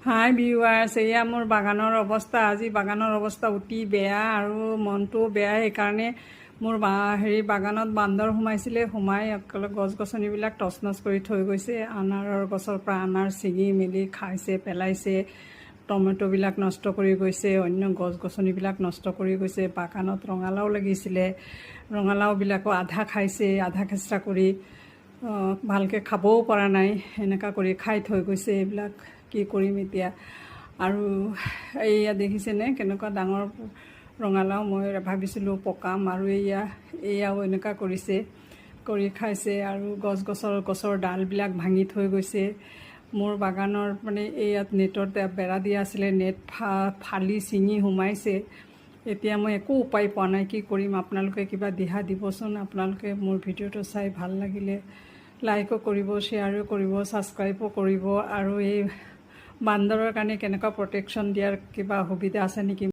হাই viewers, এয়া মোৰ বাগানৰ অৱস্থা। আজি বাগানৰ অৱস্থা অতি বেয়া আৰু মনটো বেয়া। সেইকাৰণে মোৰ বাগানত বান্দৰ সোমাই গছ গছনিবিলাক তছনছ কৰি থৈ গৈছে। আনাৰৰ গছৰ পৰা আনাৰ ছিঙি মেলি খাইছে, পেলাইছে। টমেটোবিলাক নষ্ট কৰি গৈছে, অন্য গছ গছনিবিলাক নষ্ট কৰি গৈছে। বাগানত ৰঙালাও লাগিছিলে, ৰঙালাওবিলাকো আধা খাইছে, আধা খেচৰা কৰি ভালকৈ খাবও পৰা নাই। এনেকুৱা কৰি খাই থৈ গৈছে। এইবিলাক কি কৰিম এতিয়া। আৰু এইয়া দেখিছেনে কেনেকুৱা ডাঙৰ ৰঙালাও। মই ভাবিছিলোঁ পকাম, আৰু এয়াও এনেকুৱা কৰি খাইছে। আৰু গছৰ ডালবিলাক ভাঙি থৈ গৈছে। মোৰ বাগানৰ ইয়াত নেটৰ বেৰা দিয়া আছিলে, নেট ফালি ছিঙি সোমাইছে। এতিয়া মই একো উপায় পোৱা নাই, কি কৰিম। আপোনালোকে কিবা দিহা দিবচোন। আপোনালোকে মোৰ ভিডিঅ'টো চাই ভাল লাগিলে লাইকো কৰিব, শ্বেয়াৰো কৰিব, ছাবস্ক্ৰাইবো কৰিব। আৰু এই বান্দৰৰ কাৰণে কেনেকুৱা প্ৰটেকশ্যন দিয়াৰ কিবা সুবিধা আছে নেকি?